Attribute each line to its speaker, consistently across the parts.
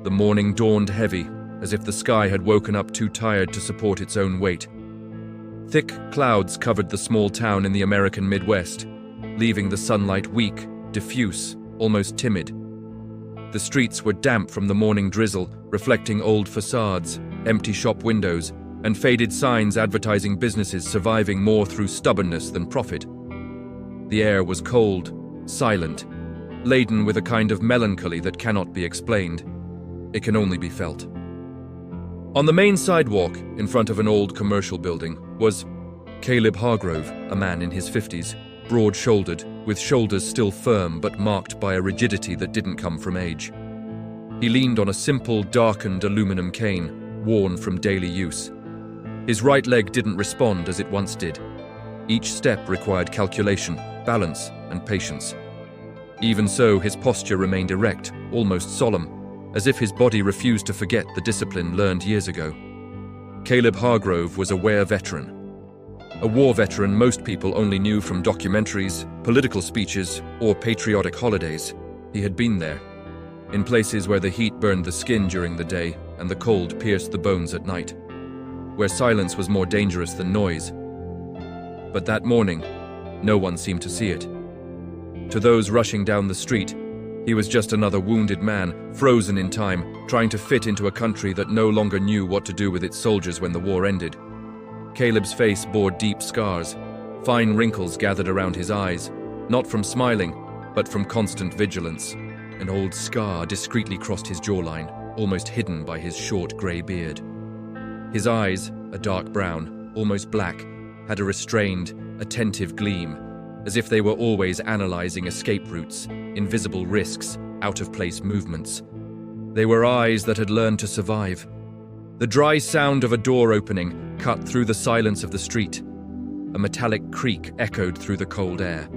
Speaker 1: The morning dawned heavy, as if the sky had woken up too tired to support its own weight. Thick clouds covered the small town in the American Midwest, leaving the sunlight weak, diffuse, almost timid. The streets were damp from the morning drizzle, reflecting old facades, empty shop windows, and faded signs advertising businesses surviving more through stubbornness than profit. The air was cold, silent, laden with a kind of melancholy that cannot be explained. It can only be felt. On the main sidewalk, in front of an old commercial building, was Caleb Hargrove, a man in his 50s, broad-shouldered, with shoulders still firm but marked by a rigidity that didn't come from age. He leaned on a simple, darkened aluminum cane, worn from daily use. His right leg didn't respond as it once did. Each step required calculation, balance, and patience. Even so, his posture remained erect, almost solemn, as if his body refused to forget the discipline learned years ago. Caleb Hargrove was a war veteran. A war veteran most people only knew from documentaries, political speeches, or patriotic holidays. He had been there, in places where the heat burned the skin during the day and the cold pierced the bones at night, where silence was more dangerous than noise. But that morning, no one seemed to see it. To those rushing down the street, he was just another wounded man, frozen in time, trying to fit into a country that no longer knew what to do with its soldiers when the war ended. Caleb's face bore deep scars. Fine wrinkles gathered around his eyes, not from smiling, but from constant vigilance. An old scar discreetly crossed his jawline, almost hidden by his short grey beard. His eyes, a dark brown, almost black, had a restrained, attentive gleam, as if they were always analyzing escape routes, invisible risks, out-of-place movements. They were eyes that had learned to survive. The dry sound of a door opening cut through the silence of the street. A metallic creak echoed through the cold air.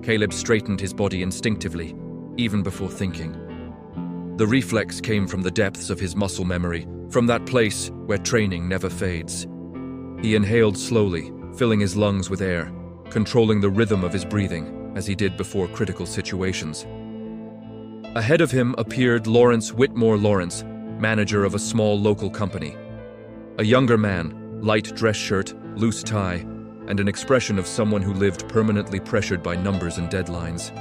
Speaker 1: Caleb straightened his body instinctively, even before thinking. The reflex came from the depths of his muscle memory, from that place where training never fades. He inhaled slowly, filling his lungs with air, controlling the rhythm of his breathing, as he did before critical situations. Ahead of him appeared Lawrence Whitmore Lawrence, manager of a small local company. A younger man, light dress shirt, loose tie, and an expression of someone who lived permanently pressured by numbers and deadlines.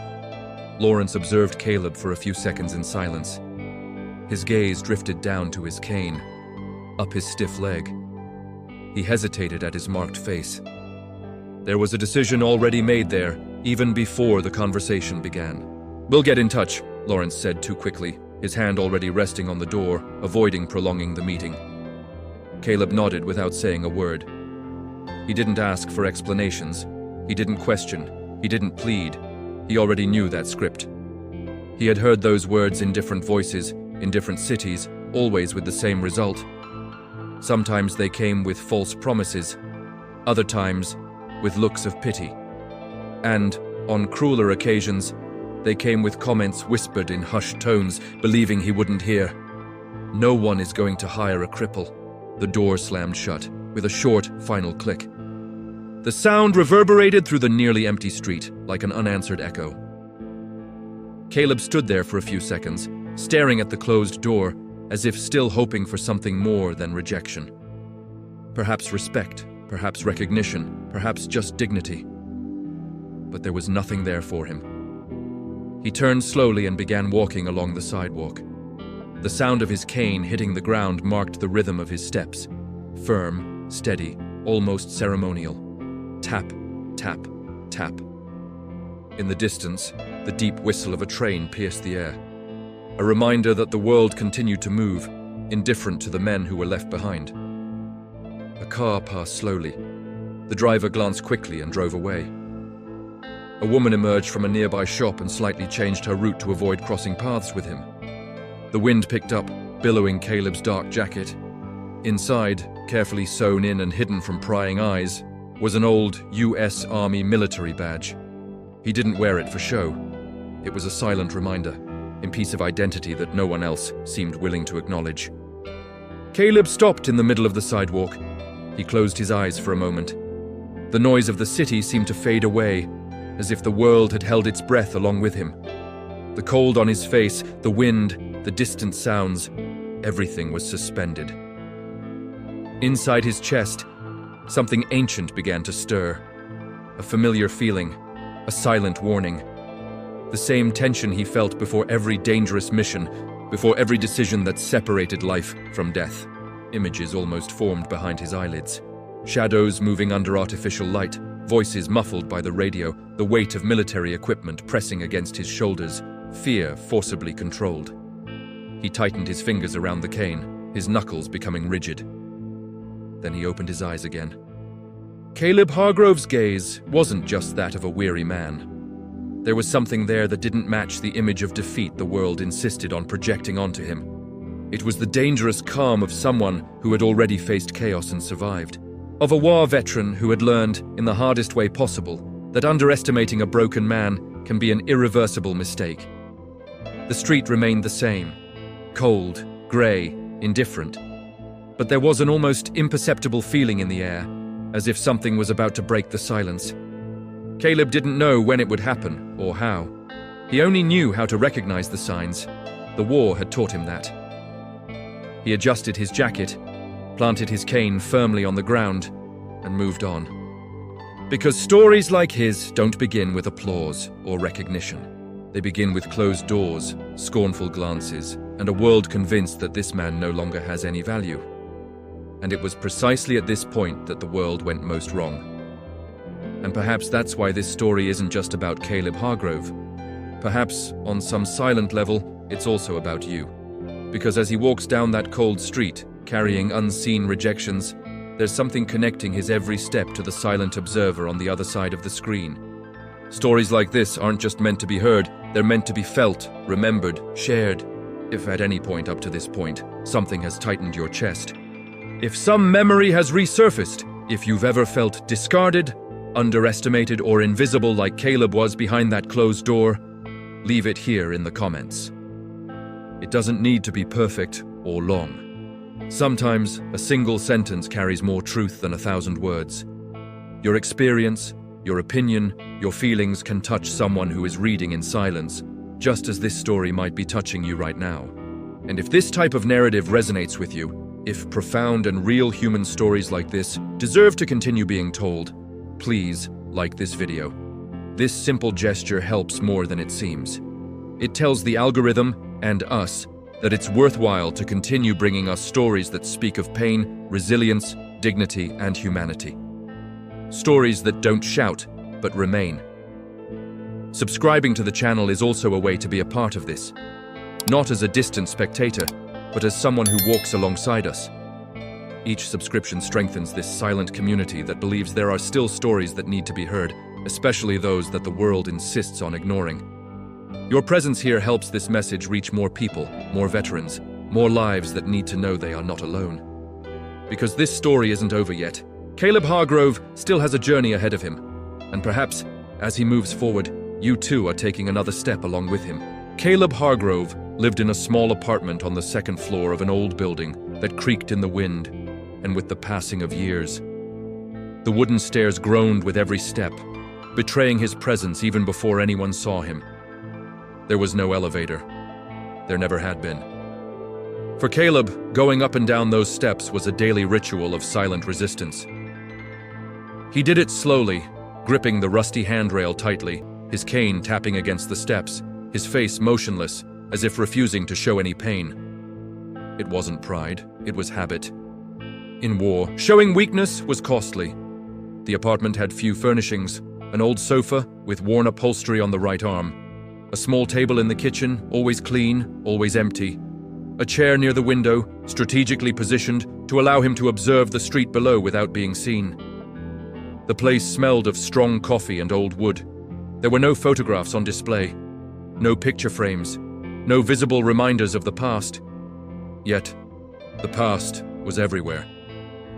Speaker 1: Lawrence observed Caleb for a few seconds in silence. His gaze drifted down to his cane, up his stiff leg. He hesitated at his marked face. There was a decision already made there, even before the conversation began. "We'll get in touch," Lawrence said too quickly, his hand already resting on the door, avoiding prolonging the meeting. Caleb nodded without saying a word. He didn't ask for explanations. He didn't question. He didn't plead. He already knew that script. He had heard those words in different voices, in different cities, always with the same result. Sometimes they came with false promises, other times with looks of pity. And, on crueler occasions, they came with comments whispered in hushed tones, believing he wouldn't hear. "No one is going to hire a cripple." The door slammed shut, with a short, final click. The sound reverberated through the nearly empty street, like an unanswered echo. Caleb stood there for a few seconds, staring at the closed door, as if still hoping for something more than rejection. Perhaps respect, perhaps recognition, perhaps just dignity. But there was nothing there for him. He turned slowly and began walking along the sidewalk. The sound of his cane hitting the ground marked the rhythm of his steps. Firm, steady, almost ceremonial. Tap, tap, tap. In the distance, the deep whistle of a train pierced the air. A reminder that the world continued to move, indifferent to the men who were left behind. A car passed slowly. The driver glanced quickly and drove away. A woman emerged from a nearby shop and slightly changed her route to avoid crossing paths with him. The wind picked up, billowing Caleb's dark jacket. Inside, carefully sewn in and hidden from prying eyes, was an old US Army military badge. He didn't wear it for show. It was a silent reminder, a piece of identity that no one else seemed willing to acknowledge. Caleb stopped in the middle of the sidewalk. He closed his eyes for a moment. The noise of the city seemed to fade away, as if the world had held its breath along with him. The cold on his face, the wind, the distant sounds, everything was suspended. Inside his chest, something ancient began to stir. A familiar feeling, a silent warning. The same tension he felt before every dangerous mission, before every decision that separated life from death. Images almost formed behind his eyelids. Shadows moving under artificial light, voices muffled by the radio, the weight of military equipment pressing against his shoulders, fear forcibly controlled. He tightened his fingers around the cane, his knuckles becoming rigid. Then he opened his eyes again. Caleb Hargrove's gaze wasn't just that of a weary man. There was something there that didn't match the image of defeat the world insisted on projecting onto him. It was the dangerous calm of someone who had already faced chaos and survived. Of a war veteran who had learned, in the hardest way possible, that underestimating a broken man can be an irreversible mistake. The street remained the same, cold, grey, indifferent. But there was an almost imperceptible feeling in the air, as if something was about to break the silence. Caleb didn't know when it would happen, or how. He only knew how to recognize the signs. The war had taught him that. He adjusted his jacket, planted his cane firmly on the ground, and moved on. Because stories like his don't begin with applause or recognition. They begin with closed doors, scornful glances, and a world convinced that this man no longer has any value. And it was precisely at this point that the world went most wrong. And perhaps that's why this story isn't just about Caleb Hargrove. Perhaps, on some silent level, it's also about you. Because as he walks down that cold street, carrying unseen rejections, there's something connecting his every step to the silent observer on the other side of the screen. Stories like this aren't just meant to be heard, they're meant to be felt, remembered, shared. If at any point up to this point, something has tightened your chest. If some memory has resurfaced, if you've ever felt discarded, underestimated, or invisible like Caleb was behind that closed door, leave it here in the comments. It doesn't need to be perfect or long. Sometimes a single sentence carries more truth than 1,000 words. Your experience, your opinion, your feelings can touch someone who is reading in silence, just as this story might be touching you right now. And if this type of narrative resonates with you, if profound and real human stories like this deserve to continue being told, please like this video. This simple gesture helps more than it seems. It tells the algorithm and us that it's worthwhile to continue bringing us stories that speak of pain, resilience, dignity, and humanity. Stories that don't shout, but remain. Subscribing to the channel is also a way to be a part of this. Not as a distant spectator, but as someone who walks alongside us. Each subscription strengthens this silent community that believes there are still stories that need to be heard, especially those that the world insists on ignoring. Your presence here helps this message reach more people, more veterans, more lives that need to know they are not alone. Because this story isn't over yet. Caleb Hargrove still has a journey ahead of him. And perhaps, as he moves forward, you too are taking another step along with him. Caleb Hargrove lived in a small apartment on the second floor of an old building that creaked in the wind, and with the passing of years. The wooden stairs groaned with every step, betraying his presence even before anyone saw him. There was no elevator. There never had been. For Caleb, going up and down those steps was a daily ritual of silent resistance. He did it slowly, gripping the rusty handrail tightly, his cane tapping against the steps, his face motionless, as if refusing to show any pain. It wasn't pride, it was habit. In war, showing weakness was costly. The apartment had few furnishings, an old sofa with worn upholstery on the right arm, a small table in the kitchen, always clean, always empty, a chair near the window, strategically positioned to allow him to observe the street below without being seen. The place smelled of strong coffee and old wood. There were no photographs on display, no picture frames, no visible reminders of the past. Yet, the past was everywhere.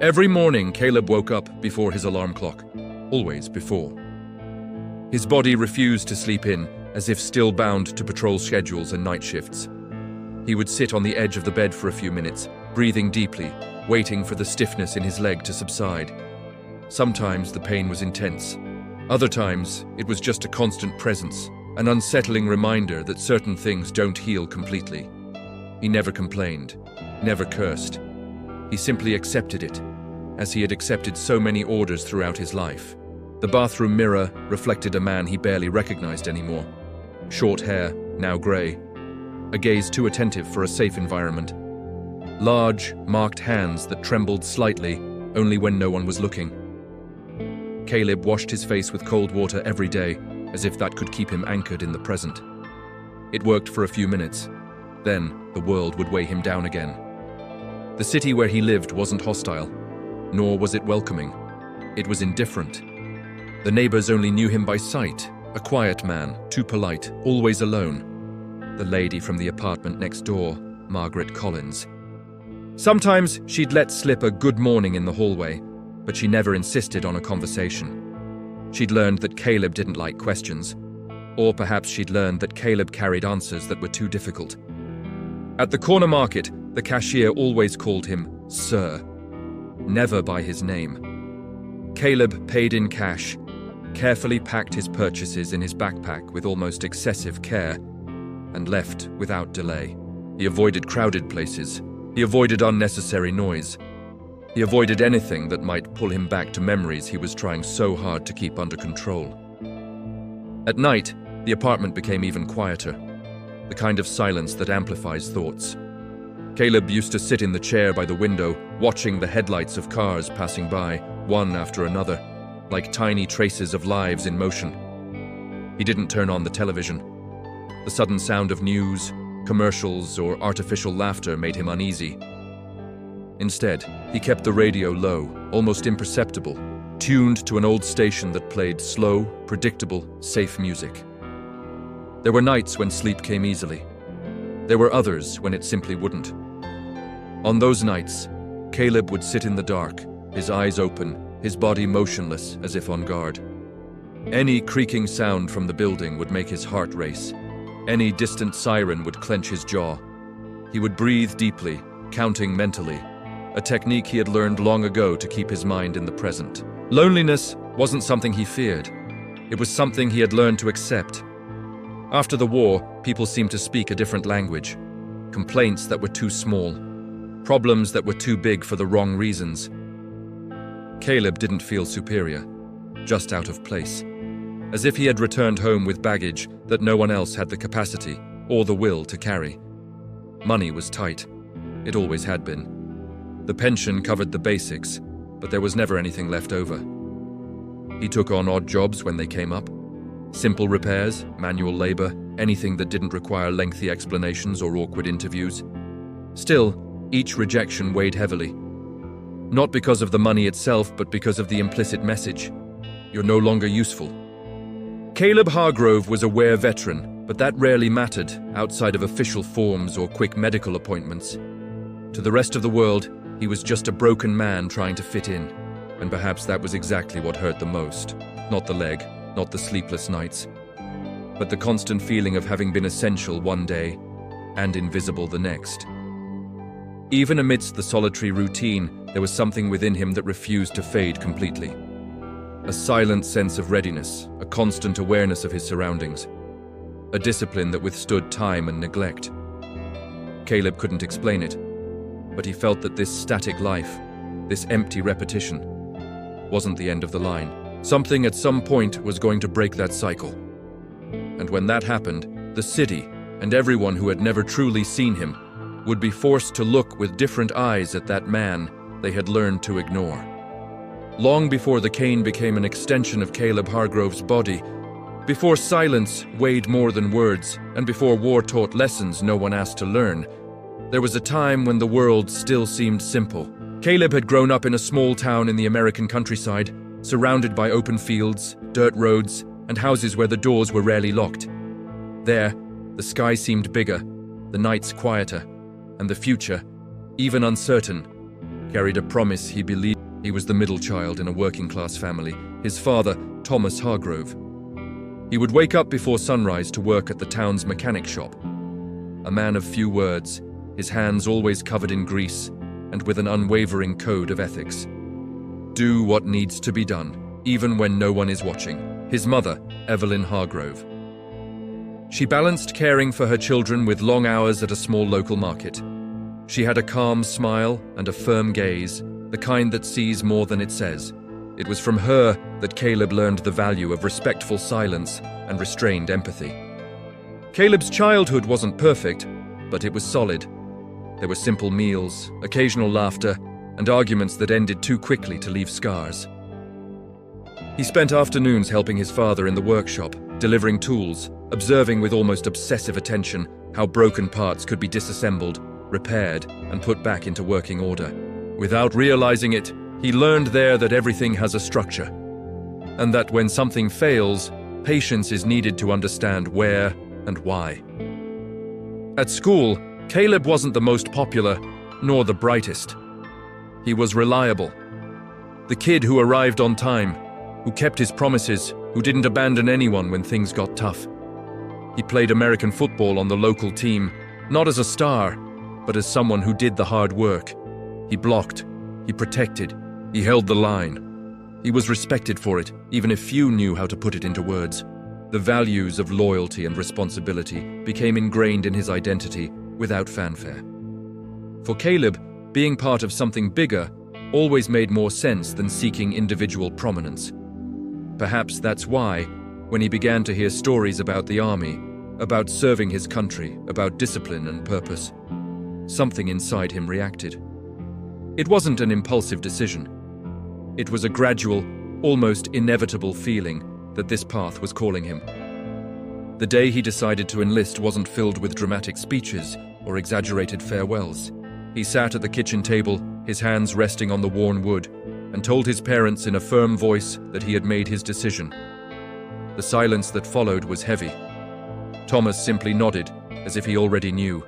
Speaker 1: Every morning, Caleb woke up before his alarm clock, always before. His body refused to sleep in, as if still bound to patrol schedules and night shifts. He would sit on the edge of the bed for a few minutes, breathing deeply, waiting for the stiffness in his leg to subside. Sometimes the pain was intense. Other times, it was just a constant presence, an unsettling reminder that certain things don't heal completely. He never complained, never cursed. He simply accepted it, as he had accepted so many orders throughout his life. The bathroom mirror reflected a man he barely recognized anymore. Short hair, now grey. A gaze too attentive for a safe environment. Large, marked hands that trembled slightly only when no one was looking. Caleb washed his face with cold water every day, as if that could keep him anchored in the present. It worked for a few minutes. Then, the world would weigh him down again. The city where he lived wasn't hostile, nor was it welcoming. It was indifferent. The neighbors only knew him by sight, a quiet man, too polite, always alone. The lady from the apartment next door, Margaret Collins. Sometimes she'd let slip a good morning in the hallway, but she never insisted on a conversation. She'd learned that Caleb didn't like questions, or perhaps she'd learned that Caleb carried answers that were too difficult. At the corner market, the cashier always called him Sir, never by his name. Caleb paid in cash, carefully packed his purchases in his backpack with almost excessive care, and left without delay. He avoided crowded places. He avoided unnecessary noise. He avoided anything that might pull him back to memories he was trying so hard to keep under control. At night, the apartment became even quieter, the kind of silence that amplifies thoughts. Caleb used to sit in the chair by the window, watching the headlights of cars passing by, one after another, like tiny traces of lives in motion. He didn't turn on the television. The sudden sound of news, commercials, or artificial laughter made him uneasy. Instead, he kept the radio low, almost imperceptible, tuned to an old station that played slow, predictable, safe music. There were nights when sleep came easily. There were others when it simply wouldn't. On those nights, Caleb would sit in the dark, his eyes open, his body motionless as if on guard. Any creaking sound from the building would make his heart race. Any distant siren would clench his jaw. He would breathe deeply, counting mentally, a technique he had learned long ago to keep his mind in the present. Loneliness wasn't something he feared. It was something he had learned to accept. After the war, people seemed to speak a different language. Complaints that were too small. Problems that were too big for the wrong reasons. Caleb didn't feel superior, just out of place. As if he had returned home with baggage that no one else had the capacity or the will to carry. Money was tight. It always had been. The pension covered the basics, but there was never anything left over. He took on odd jobs when they came up. Simple repairs, manual labor, anything that didn't require lengthy explanations or awkward interviews. Still, each rejection weighed heavily. Not because of the money itself, but because of the implicit message. You're no longer useful. Caleb Hargrove was a WARE veteran, but that rarely mattered outside of official forms or quick medical appointments. To the rest of the world, he was just a broken man trying to fit in, and perhaps that was exactly what hurt the most. Not the leg, not the sleepless nights, but the constant feeling of having been essential one day and invisible the next. Even amidst the solitary routine, there was something within him that refused to fade completely. A silent sense of readiness, a constant awareness of his surroundings, a discipline that withstood time and neglect. Caleb couldn't explain it, but he felt that this static life, this empty repetition, wasn't the end of the line. Something at some point was going to break that cycle. And when that happened, the city, and everyone who had never truly seen him, would be forced to look with different eyes at that man they had learned to ignore. Long before the cane became an extension of Caleb Hargrove's body, before silence weighed more than words, and before war taught lessons no one asked to learn, there was a time when the world still seemed simple. Caleb had grown up in a small town in the American countryside, surrounded by open fields, dirt roads, and houses where the doors were rarely locked. There, the sky seemed bigger, the nights quieter, and the future, even uncertain, carried a promise he believed. He was the middle child in a working-class family, his father, Thomas Hargrove. He would wake up before sunrise to work at the town's mechanic shop. A man of few words, his hands always covered in grease, and with an unwavering code of ethics. Do what needs to be done, even when no one is watching. His mother, Evelyn Hargrove. She balanced caring for her children with long hours at a small local market. She had a calm smile and a firm gaze, the kind that sees more than it says. It was from her that Caleb learned the value of respectful silence and restrained empathy. Caleb's childhood wasn't perfect, but it was solid. There were simple meals, occasional laughter, and arguments that ended too quickly to leave scars. He spent afternoons helping his father in the workshop, delivering tools, observing with almost obsessive attention how broken parts could be disassembled, repaired, and put back into working order. Without realizing it, he learned there that everything has a structure, and that when something fails, patience is needed to understand where and why. At school, Caleb wasn't the most popular, nor the brightest. He was reliable. The kid who arrived on time, who kept his promises, who didn't abandon anyone when things got tough. He played American football on the local team, not as a star, but as someone who did the hard work. He blocked, he protected, he held the line. He was respected for it, even if few knew how to put it into words. The values of loyalty and responsibility became ingrained in his identity without fanfare. For Caleb, being part of something bigger always made more sense than seeking individual prominence. Perhaps that's why, when he began to hear stories about the army, about serving his country, about discipline and purpose, something inside him reacted. It wasn't an impulsive decision. It was a gradual, almost inevitable feeling that this path was calling him. The day he decided to enlist wasn't filled with dramatic speeches or exaggerated farewells. He sat at the kitchen table, his hands resting on the worn wood, and told his parents in a firm voice that he had made his decision. The silence that followed was heavy. Thomas simply nodded, as if he already knew.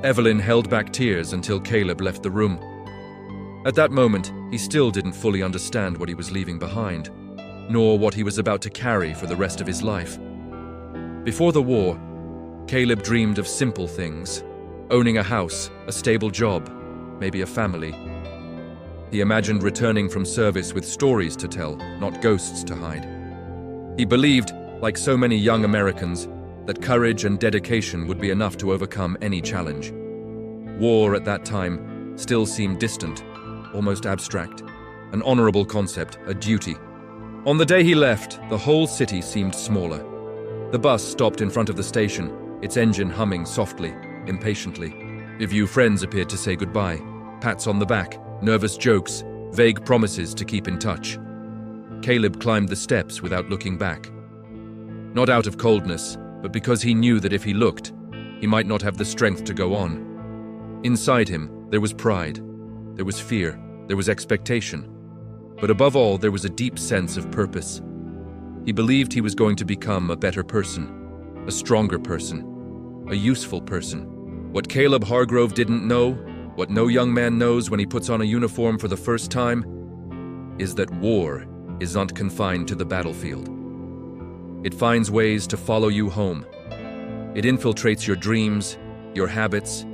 Speaker 1: Evelyn held back tears until Caleb left the room. At that moment, he still didn't fully understand what he was leaving behind, nor what he was about to carry for the rest of his life. Before the war, Caleb dreamed of simple things: owning a house, a stable job, maybe a family. He imagined returning from service with stories to tell, not ghosts to hide. He believed, like so many young Americans, that courage and dedication would be enough to overcome any challenge. War at that time still seemed distant, almost abstract, an honorable concept, a duty. On the day he left, the whole city seemed smaller. The bus stopped in front of the station, its engine humming softly, impatiently. A few friends appeared to say goodbye, pats on the back, nervous jokes, vague promises to keep in touch. Caleb climbed the steps without looking back. Not out of coldness, but because he knew that if he looked, he might not have the strength to go on. Inside him, there was pride, there was fear, there was expectation, but above all, there was a deep sense of purpose. He believed he was going to become a better person, a stronger person, a useful person. What Caleb Hargrove didn't know, what no young man knows when he puts on a uniform for the first time, is that war is not confined to the battlefield. It finds ways to follow you home. It infiltrates your dreams, your habits,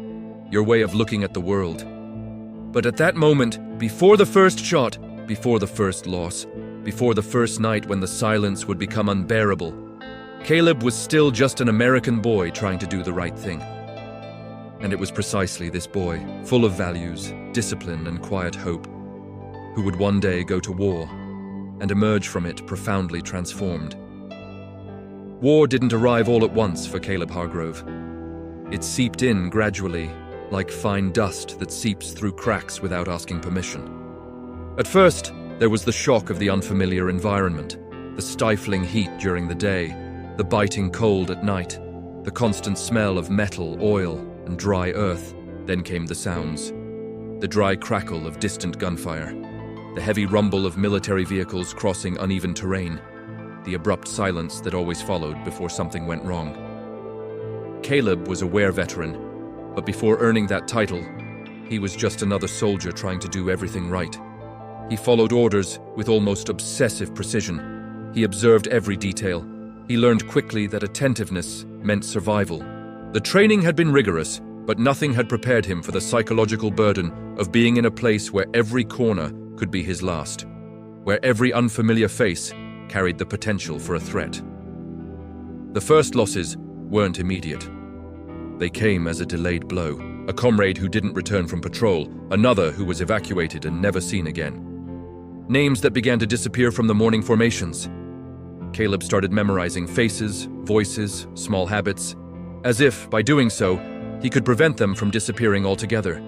Speaker 1: your way of looking at the world. But at that moment, before the first shot, before the first loss, before the first night when the silence would become unbearable, Caleb was still just an American boy trying to do the right thing. And it was precisely this boy, full of values, discipline, and quiet hope, who would one day go to war and emerge from it profoundly transformed. War didn't arrive all at once for Caleb Hargrove. It seeped in gradually, like fine dust that seeps through cracks without asking permission. At first, there was the shock of the unfamiliar environment, the stifling heat during the day, the biting cold at night, the constant smell of metal, oil, and dry earth. Then came the sounds. The dry crackle of distant gunfire, the heavy rumble of military vehicles crossing uneven terrain, the abrupt silence that always followed before something went wrong. Caleb was a war veteran, but before earning that title, he was just another soldier trying to do everything right. He followed orders with almost obsessive precision. He observed every detail. He learned quickly that attentiveness meant survival. The training had been rigorous, but nothing had prepared him for the psychological burden of being in a place where every corner could be his last, where every unfamiliar face carried the potential for a threat. The first losses weren't immediate. They came as a delayed blow. A comrade who didn't return from patrol, another who was evacuated and never seen again. Names that began to disappear from the morning formations. Caleb started memorizing faces, voices, small habits, as if, by doing so, he could prevent them from disappearing altogether.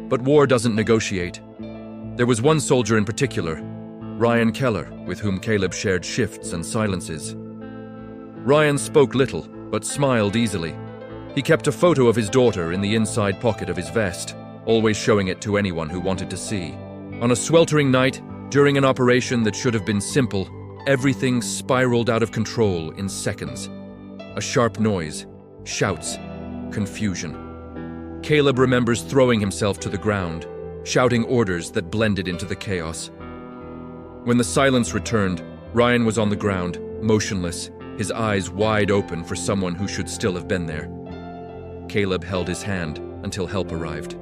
Speaker 1: But war doesn't negotiate. There was one soldier in particular, Ryan Keller, with whom Caleb shared shifts and silences. Ryan spoke little, but smiled easily. He kept a photo of his daughter in the inside pocket of his vest, always showing it to anyone who wanted to see. On a sweltering night, during an operation that should have been simple, everything spiraled out of control in seconds. A sharp noise, shouts, confusion. Caleb remembers throwing himself to the ground, shouting orders that blended into the chaos. When the silence returned, Ryan was on the ground, motionless, his eyes wide open for someone who should still have been there. Caleb held his hand until help arrived.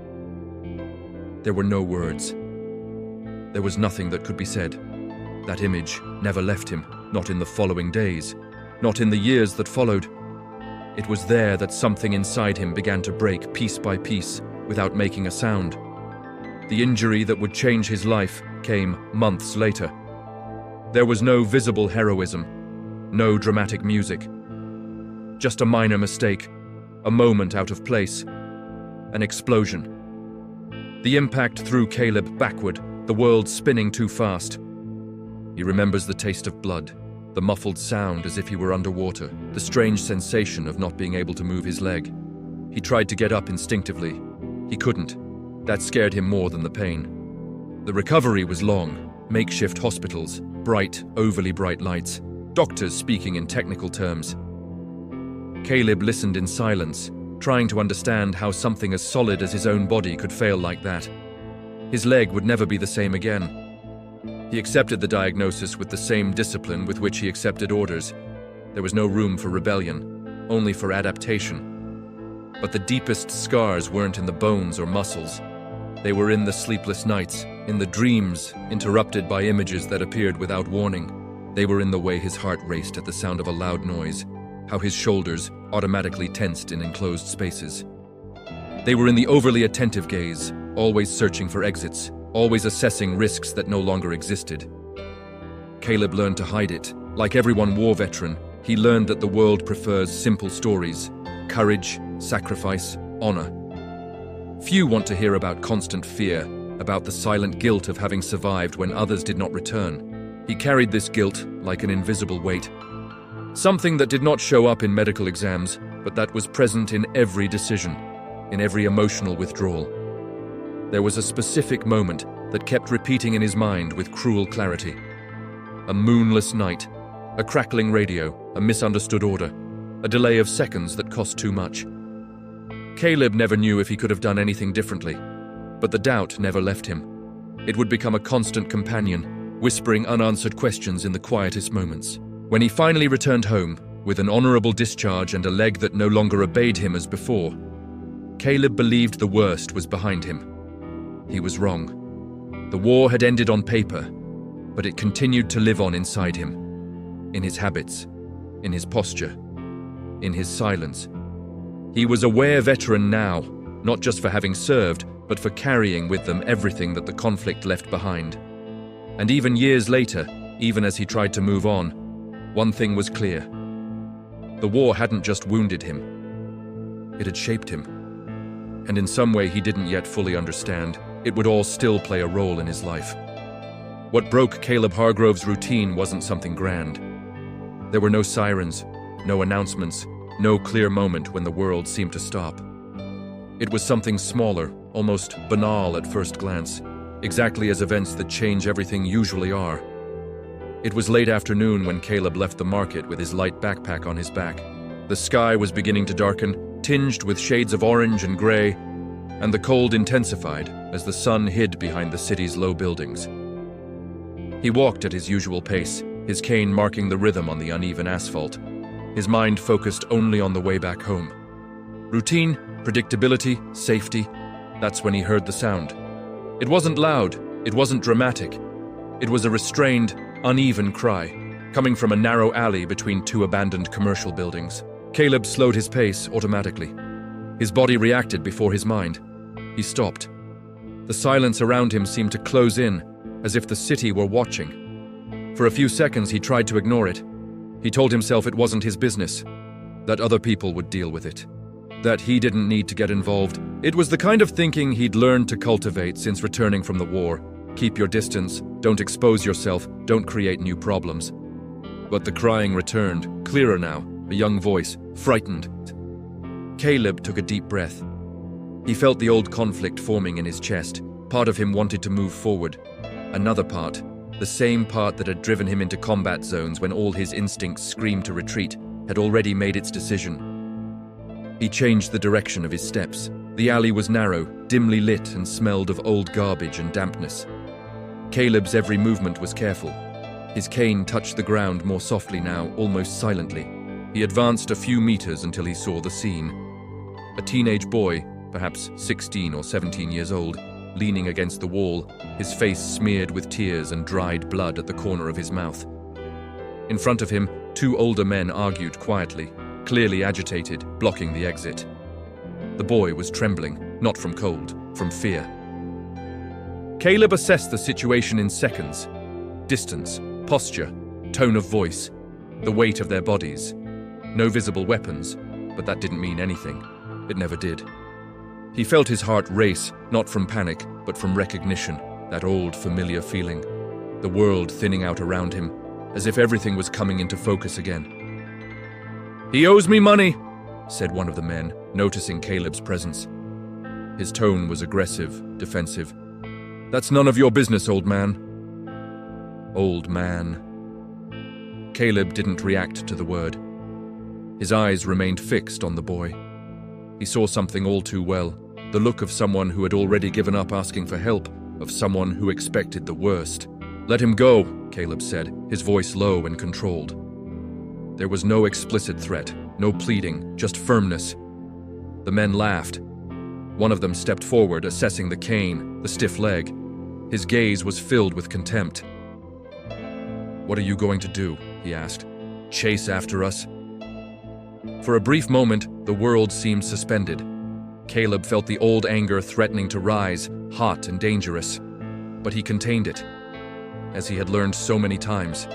Speaker 1: There were no words. There was nothing that could be said. That image never left him, not in the following days, not in the years that followed. It was there that something inside him began to break piece by piece without making a sound. The injury that would change his life came months later. There was no visible heroism, no dramatic music. Just a minor mistake, a moment out of place, an explosion. The impact threw Caleb backward, the world spinning too fast. He remembers the taste of blood, the muffled sound as if he were underwater, the strange sensation of not being able to move his leg. He tried to get up instinctively. He couldn't. That scared him more than the pain. The recovery was long. Makeshift hospitals, bright, overly bright lights, doctors speaking in technical terms. Caleb listened in silence, trying to understand how something as solid as his own body could fail like that. His leg would never be the same again. He accepted the diagnosis with the same discipline with which he accepted orders. There was no room for rebellion, only for adaptation. But the deepest scars weren't in the bones or muscles. They were in the sleepless nights, in the dreams interrupted by images that appeared without warning. They were in the way his heart raced at the sound of a loud noise, how his shoulders automatically tensed in enclosed spaces. They were in the overly attentive gaze, always searching for exits, always assessing risks that no longer existed. Caleb learned to hide it. Like everyone war veteran, he learned that the world prefers simple stories, courage, sacrifice, honor. Few want to hear about constant fear, about the silent guilt of having survived when others did not return. He carried this guilt like an invisible weight. Something that did not show up in medical exams, but that was present in every decision, in every emotional withdrawal. There was a specific moment that kept repeating in his mind with cruel clarity. A moonless night, a crackling radio, a misunderstood order, a delay of seconds that cost too much. Caleb never knew if he could have done anything differently, but the doubt never left him. It would become a constant companion, whispering unanswered questions in the quietest moments. When he finally returned home, with an honorable discharge and a leg that no longer obeyed him as before, Caleb believed the worst was behind him. He was wrong. The war had ended on paper, but it continued to live on inside him, in his habits, in his posture, in his silence. He was a war veteran now, not just for having served, but for carrying with them everything that the conflict left behind. And even years later, even as he tried to move on, one thing was clear. The war hadn't just wounded him. It had shaped him. And in some way he didn't yet fully understand, it would all still play a role in his life. What broke Caleb Hargrove's routine wasn't something grand. There were no sirens, no announcements, no clear moment when the world seemed to stop. It was something smaller, almost banal at first glance, exactly as events that change everything usually are. It was late afternoon when Caleb left the market with his light backpack on his back. The sky was beginning to darken, tinged with shades of orange and gray, and the cold intensified as the sun hid behind the city's low buildings. He walked at his usual pace, his cane marking the rhythm on the uneven asphalt, his mind focused only on the way back home. Routine, predictability, safety, that's when he heard the sound. It wasn't loud, it wasn't dramatic. It was a restrained, uneven cry, coming from a narrow alley between two abandoned commercial buildings. Caleb slowed his pace automatically. His body reacted before his mind. He stopped. The silence around him seemed to close in, as if the city were watching. For a few seconds he tried to ignore it. He told himself it wasn't his business, that other people would deal with it, that he didn't need to get involved. It was the kind of thinking he'd learned to cultivate since returning from the war. Keep your distance, don't expose yourself, don't create new problems. But the crying returned, clearer now, a young voice, frightened. Caleb took a deep breath. He felt the old conflict forming in his chest. Part of him wanted to move forward. Another part, the same part that had driven him into combat zones when all his instincts screamed to retreat, had already made its decision. He changed the direction of his steps. The alley was narrow, dimly lit, and smelled of old garbage and dampness. Caleb's every movement was careful. His cane touched the ground more softly now, almost silently. He advanced a few meters until he saw the scene. A teenage boy, perhaps 16 or 17 years old, leaning against the wall, his face smeared with tears and dried blood at the corner of his mouth. In front of him, two older men argued quietly, clearly agitated, blocking the exit. The boy was trembling, not from cold, from fear. Caleb assessed the situation in seconds. Distance, posture, tone of voice, the weight of their bodies. No visible weapons, but that didn't mean anything. It never did. He felt his heart race, not from panic, but from recognition, that old familiar feeling. The world thinning out around him, as if everything was coming into focus again. "He owes me money," said one of the men, noticing Caleb's presence. His tone was aggressive, defensive. "That's none of your business, old man." Old man. Caleb didn't react to the word. His eyes remained fixed on the boy. He saw something all too well, the look of someone who had already given up asking for help, of someone who expected the worst. "Let him go," Caleb said, his voice low and controlled. There was no explicit threat, no pleading, just firmness. The men laughed. One of them stepped forward, assessing the cane, the stiff leg. His gaze was filled with contempt. "What are you going to do?" he asked. "Chase after us?" For a brief moment, the world seemed suspended. Caleb felt the old anger threatening to rise, hot and dangerous. But he contained it, as he had learned so many times.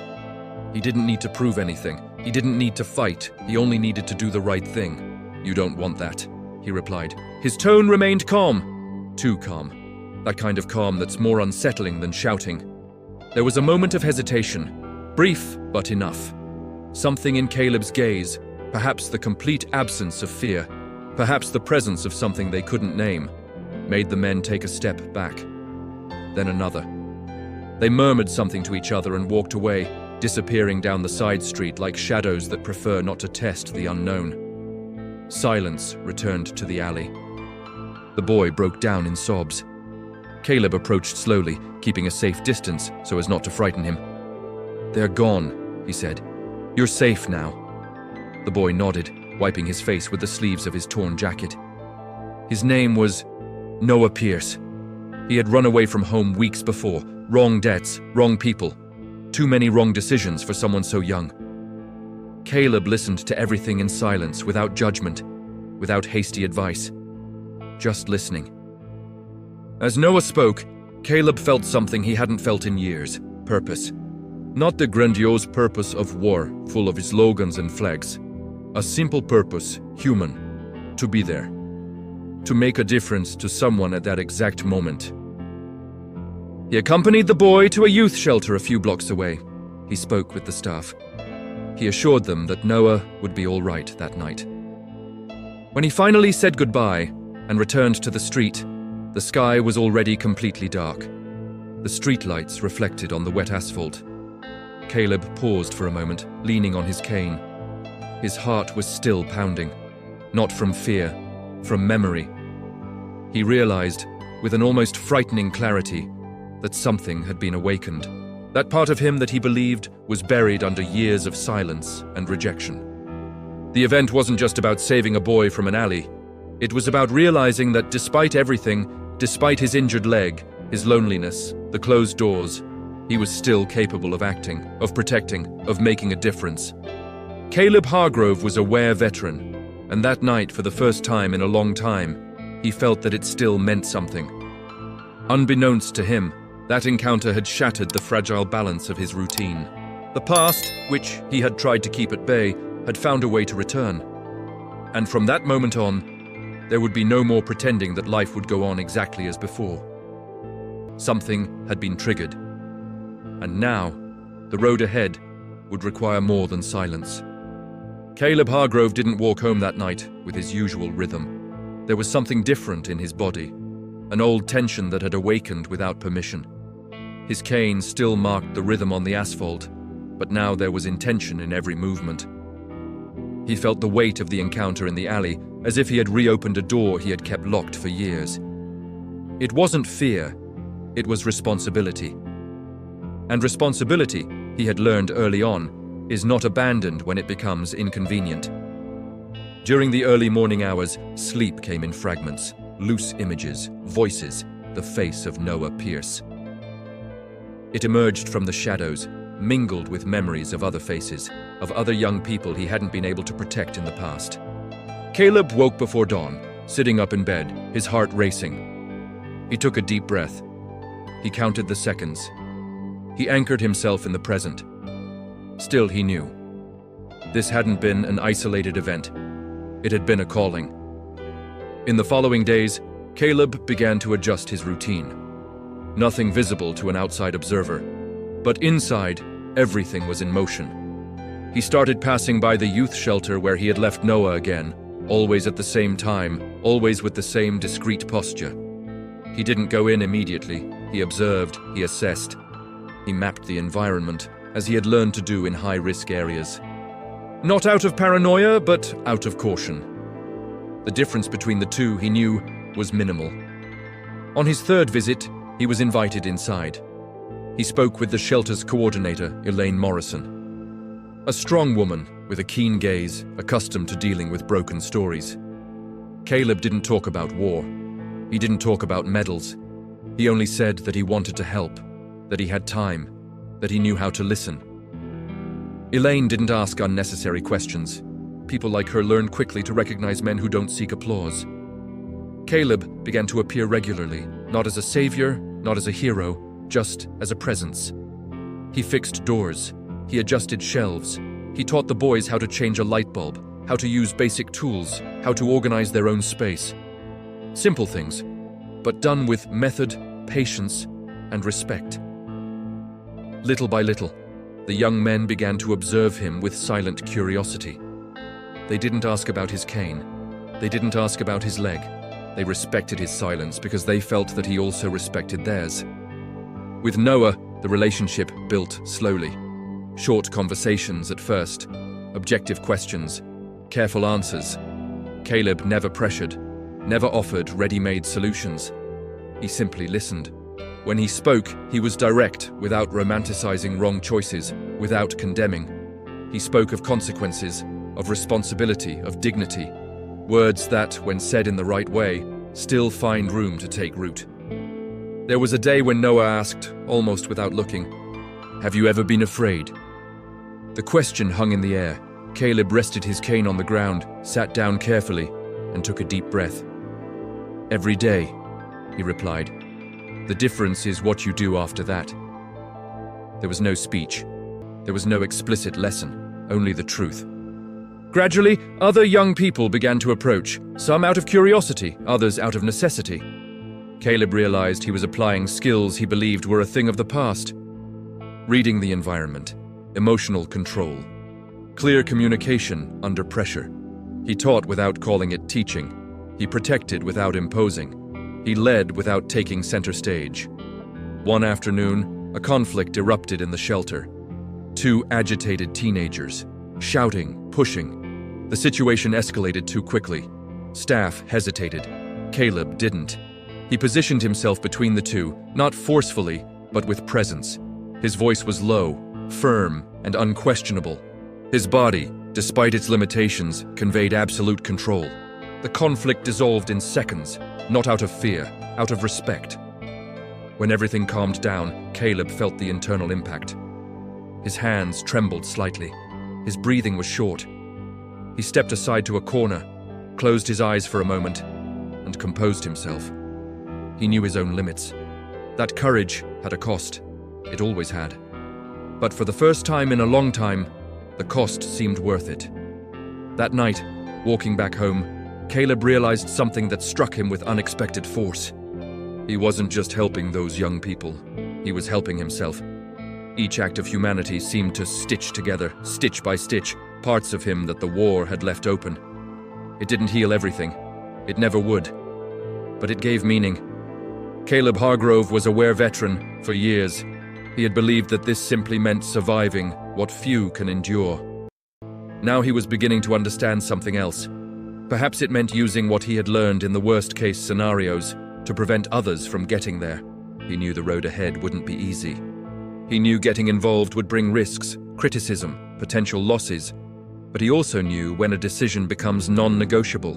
Speaker 1: He didn't need to prove anything. He didn't need to fight. He only needed to do the right thing. "You don't want that," he replied. His tone remained calm. Too calm. That kind of calm that's more unsettling than shouting. There was a moment of hesitation. Brief, but enough. Something in Caleb's gaze, perhaps the complete absence of fear, perhaps the presence of something they couldn't name, made the men take a step back. Then another. They murmured something to each other and walked away, disappearing down the side street like shadows that prefer not to test the unknown. Silence returned to the alley. The boy broke down in sobs. Caleb approached slowly, keeping a safe distance so as not to frighten him. "They're gone," he said. "You're safe now." The boy nodded, wiping his face with the sleeves of his torn jacket. His name was Noah Pierce. He had run away from home weeks before. Wrong debts, wrong people. Too many wrong decisions for someone so young. Caleb listened to everything in silence, without judgment, without hasty advice. Just listening. As Noah spoke, Caleb felt something he hadn't felt in years. Purpose. Not the grandiose purpose of war, full of slogans and flags. A simple purpose, human. To be there. To make a difference to someone at that exact moment. He accompanied the boy to a youth shelter a few blocks away. He spoke with the staff. He assured them that Noah would be all right that night. When he finally said goodbye and returned to the street, the sky was already completely dark. The streetlights reflected on the wet asphalt. Caleb paused for a moment, leaning on his cane. His heart was still pounding, not from fear, from memory. He realized, with an almost frightening clarity, that something had been awakened. That part of him that he believed was buried under years of silence and rejection. The event wasn't just about saving a boy from an alley. It was about realizing that despite everything, despite his injured leg, his loneliness, the closed doors, he was still capable of acting, of protecting, of making a difference. Caleb Hargrove was a WARE veteran, and that night, for the first time in a long time, he felt that it still meant something. Unbeknownst to him, that encounter had shattered the fragile balance of his routine. The past, which he had tried to keep at bay, had found a way to return. And from that moment on, there would be no more pretending that life would go on exactly as before. Something had been triggered. And now, the road ahead would require more than silence. Caleb Hargrove didn't walk home that night with his usual rhythm. There was something different in his body, an old tension that had awakened without permission. His cane still marked the rhythm on the asphalt, but now there was intention in every movement. He felt the weight of the encounter in the alley, as if he had reopened a door he had kept locked for years. It wasn't fear, it was responsibility. And responsibility, he had learned early on, is not abandoned when it becomes inconvenient. During the early morning hours, sleep came in fragments, loose images, voices, the face of Noah Pierce. It emerged from the shadows, mingled with memories of other faces, of other young people he hadn't been able to protect in the past. Caleb woke before dawn, sitting up in bed, his heart racing. He took a deep breath. He counted the seconds. He anchored himself in the present. Still, he knew. This hadn't been an isolated event. It had been a calling. In the following days, Caleb began to adjust his routine. Nothing visible to an outside observer, but inside, everything was in motion. He started passing by the youth shelter where he had left Noah again, always at the same time, always with the same discreet posture. He didn't go in immediately. He observed, he assessed. He mapped the environment, as he had learned to do in high-risk areas. Not out of paranoia, but out of caution. The difference between the two, he knew, was minimal. On his third visit, he was invited inside. He spoke with the shelter's coordinator, Elaine Morrison. A strong woman with a keen gaze, accustomed to dealing with broken stories. Caleb didn't talk about war. He didn't talk about medals. He only said that he wanted to help, that he had time, that he knew how to listen. Elaine didn't ask unnecessary questions. People like her learn quickly to recognize men who don't seek applause. Caleb began to appear regularly, not as a savior, not as a hero, just as a presence. He fixed doors. He adjusted shelves. He taught the boys how to change a light bulb, how to use basic tools, how to organize their own space. Simple things, but done with method, patience, and respect. Little by little, the young men began to observe him with silent curiosity. They didn't ask about his cane. They didn't ask about his leg. They respected his silence because they felt that he also respected theirs. With Noah, the relationship built slowly. Short conversations at first, objective questions, careful answers. Caleb never pressured, never offered ready-made solutions. He simply listened. When he spoke, he was direct, without romanticizing wrong choices, without condemning. He spoke of consequences, of responsibility, of dignity. Words that, when said in the right way, still find room to take root. There was a day when Noah asked, almost without looking, "Have you ever been afraid?" The question hung in the air. Caleb rested his cane on the ground, sat down carefully, and took a deep breath. "Every day," he replied. "The difference is what you do after that." There was no speech. There was no explicit lesson, only the truth. Gradually, other young people began to approach, some out of curiosity, others out of necessity. Caleb realized he was applying skills he believed were a thing of the past. Reading the environment, emotional control, clear communication under pressure. He taught without calling it teaching. He protected without imposing. He led without taking center stage. One afternoon, a conflict erupted in the shelter. Two agitated teenagers, shouting, pushing. The situation escalated too quickly. Staff hesitated. Caleb didn't. He positioned himself between the two, not forcefully, but with presence. His voice was low, firm, and unquestionable. His body, despite its limitations, conveyed absolute control. The conflict dissolved in seconds, not out of fear, out of respect. When everything calmed down, Caleb felt the internal impact. His hands trembled slightly. His breathing was short. He stepped aside to a corner, closed his eyes for a moment, and composed himself. He knew his own limits. That courage had a cost. It always had. But for the first time in a long time, the cost seemed worth it. That night, walking back home, Caleb realized something that struck him with unexpected force. He wasn't just helping those young people. He was helping himself. Each act of humanity seemed to stitch together, stitch by stitch, parts of him that the war had left open. It didn't heal everything. It never would. But it gave meaning. Caleb Hargrove was a war veteran for years. He had believed that this simply meant surviving what few can endure. Now he was beginning to understand something else. Perhaps it meant using what he had learned in the worst-case scenarios to prevent others from getting there. He knew the road ahead wouldn't be easy. He knew getting involved would bring risks, criticism, potential losses. But he also knew when a decision becomes non-negotiable.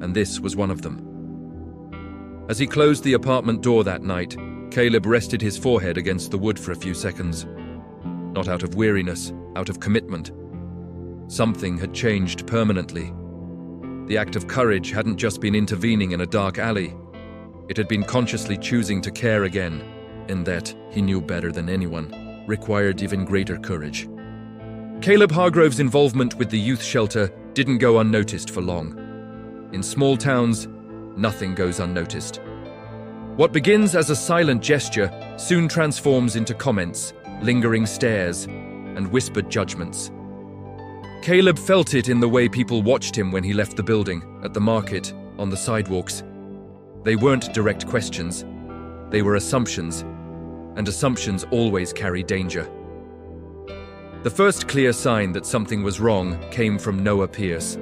Speaker 1: And this was one of them. As he closed the apartment door that night, Caleb rested his forehead against the wood for a few seconds. Not out of weariness, out of commitment. Something had changed permanently. The act of courage hadn't just been intervening in a dark alley. It had been consciously choosing to care again, and that, he knew better than anyone, required even greater courage. Caleb Hargrove's involvement with the youth shelter didn't go unnoticed for long. In small towns, nothing goes unnoticed. What begins as a silent gesture soon transforms into comments, lingering stares, and whispered judgments. Caleb felt it in the way people watched him when he left the building, at the market, on the sidewalks. They weren't direct questions. They were assumptions, and assumptions always carry danger. The first clear sign that something was wrong came from Noah Pierce.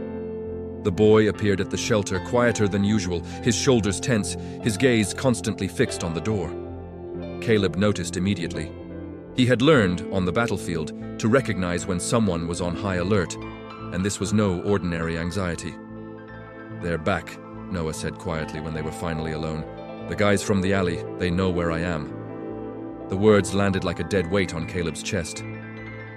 Speaker 1: The boy appeared at the shelter quieter than usual, his shoulders tense, his gaze constantly fixed on the door. Caleb noticed immediately. He had learned, on the battlefield, to recognize when someone was on high alert, and this was no ordinary anxiety. "They're back," Noah said quietly when they were finally alone. "The guys from the alley, they know where I am." The words landed like a dead weight on Caleb's chest.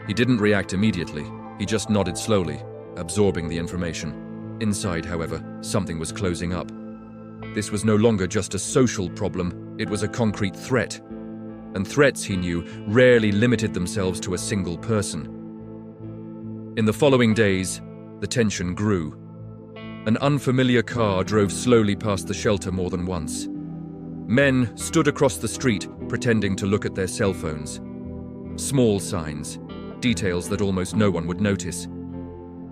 Speaker 1: He didn't react immediately, he just nodded slowly, absorbing the information. Inside, however, something was closing up. This was no longer just a social problem, it was a concrete threat. And threats, he knew, rarely limited themselves to a single person. In the following days, the tension grew. An unfamiliar car drove slowly past the shelter more than once. Men stood across the street, pretending to look at their cell phones. Small signs, details that almost no one would notice.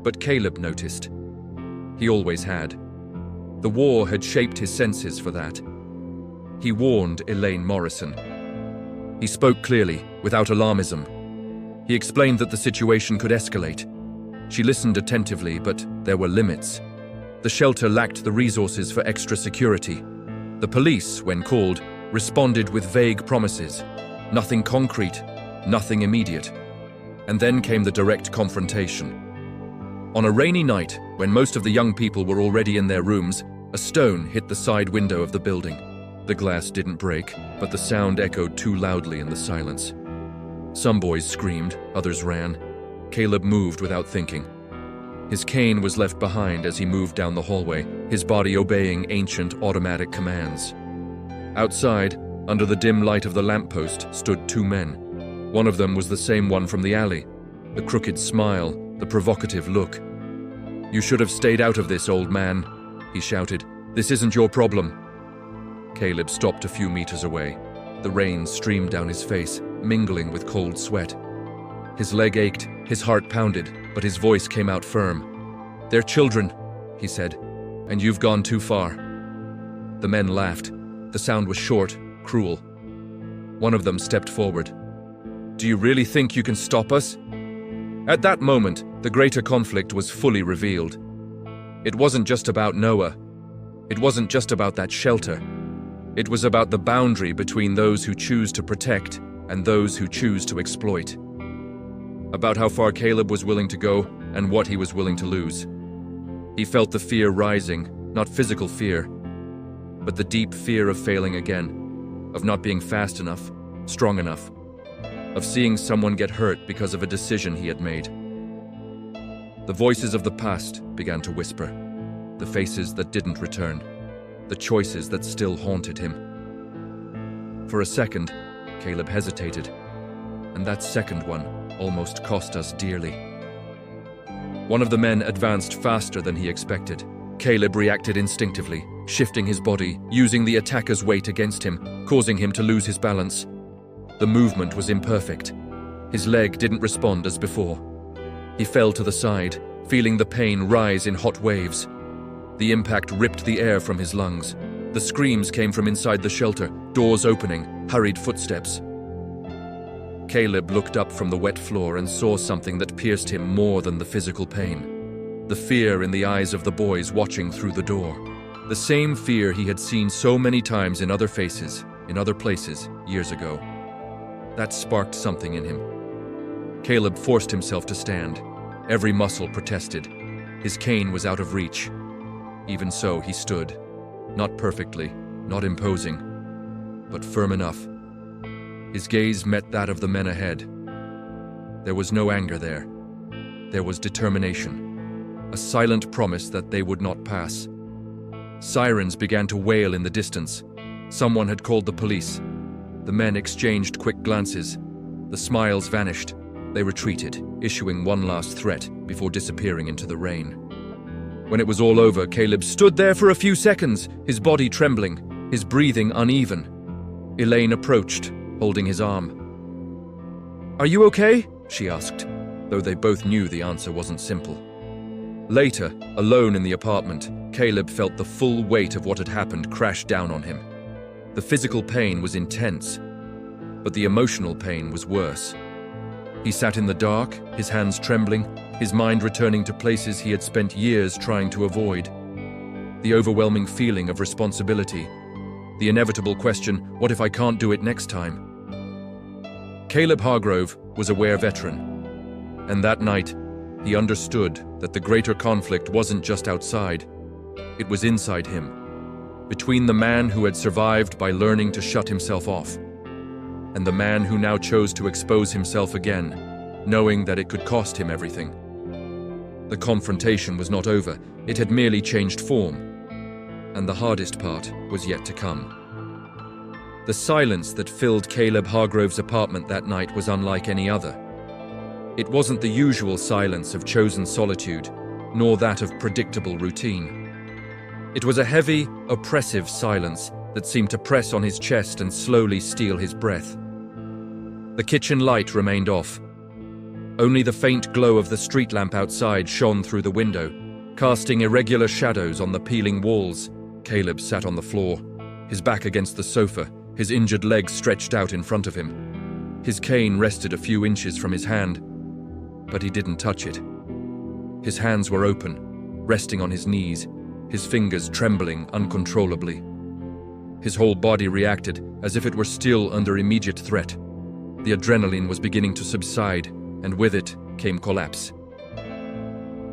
Speaker 1: But Caleb noticed. He always had. The war had shaped his senses for that. He warned Elaine Morrison. He spoke clearly, without alarmism. He explained that the situation could escalate. She listened attentively, but there were limits. The shelter lacked the resources for extra security. The police, when called, responded with vague promises. Nothing concrete, nothing immediate. And then came the direct confrontation. On a rainy night, when most of the young people were already in their rooms, a stone hit the side window of the building. The glass didn't break, but the sound echoed too loudly in the silence. Some boys screamed, others ran. Caleb moved without thinking. His cane was left behind as he moved down the hallway, his body obeying ancient automatic commands. Outside, under the dim light of the lamppost, stood two men. One of them was the same one from the alley, the crooked smile, the provocative look. "You should have stayed out of this, old man," he shouted. "This isn't your problem." Caleb stopped a few meters away. The rain streamed down his face, mingling with cold sweat. His leg ached, his heart pounded, but his voice came out firm. "They're children," he said, "and you've gone too far." The men laughed. The sound was short, cruel. One of them stepped forward. "Do you really think you can stop us?" At that moment, the greater conflict was fully revealed. It wasn't just about Noah. It wasn't just about that shelter. It was about the boundary between those who choose to protect and those who choose to exploit. About how far Caleb was willing to go and what he was willing to lose. He felt the fear rising, not physical fear, but the deep fear of failing again, of not being fast enough, strong enough, of seeing someone get hurt because of a decision he had made. The voices of the past began to whisper, the faces that didn't return, the choices that still haunted him. For a second, Caleb hesitated, and that second one almost cost us dearly. One of the men advanced faster than he expected. Caleb reacted instinctively, shifting his body, using the attacker's weight against him, causing him to lose his balance. The movement was imperfect. His leg didn't respond as before. He fell to the side, feeling the pain rise in hot waves. The impact ripped the air from his lungs. The screams came from inside the shelter, doors opening, hurried footsteps. Caleb looked up from the wet floor and saw something that pierced him more than the physical pain. The fear in the eyes of the boys watching through the door. The same fear he had seen so many times in other faces, in other places, years ago. That sparked something in him. Caleb forced himself to stand. Every muscle protested. His cane was out of reach. Even so, he stood. Not perfectly, not imposing, but firm enough. His gaze met that of the men ahead. There was no anger there. There was determination. A silent promise that they would not pass. Sirens began to wail in the distance. Someone had called the police. The men exchanged quick glances. The smiles vanished. They retreated, issuing one last threat before disappearing into the rain. When it was all over, Caleb stood there for a few seconds, his body trembling, his breathing uneven. Elaine approached, holding his arm. "Are you okay?" she asked, though they both knew the answer wasn't simple. Later, alone in the apartment, Caleb felt the full weight of what had happened crash down on him. The physical pain was intense, but the emotional pain was worse. He sat in the dark, his hands trembling, his mind returning to places he had spent years trying to avoid. The overwhelming feeling of responsibility. The inevitable question, what if I can't do it next time? Caleb Hargrove was a WARE veteran, and that night, he understood that the greater conflict wasn't just outside, it was inside him, between the man who had survived by learning to shut himself off, and the man who now chose to expose himself again, knowing that it could cost him everything. The confrontation was not over, it had merely changed form, and the hardest part was yet to come. The silence that filled Caleb Hargrove's apartment that night was unlike any other. It wasn't the usual silence of chosen solitude, nor that of predictable routine. It was a heavy, oppressive silence that seemed to press on his chest and slowly steal his breath. The kitchen light remained off. Only the faint glow of the street lamp outside shone through the window, casting irregular shadows on the peeling walls. Caleb sat on the floor, his back against the sofa, his injured legs stretched out in front of him. His cane rested a few inches from his hand, but he didn't touch it. His hands were open, resting on his knees, his fingers trembling uncontrollably. His whole body reacted as if it were still under immediate threat. The adrenaline was beginning to subside, and with it came collapse.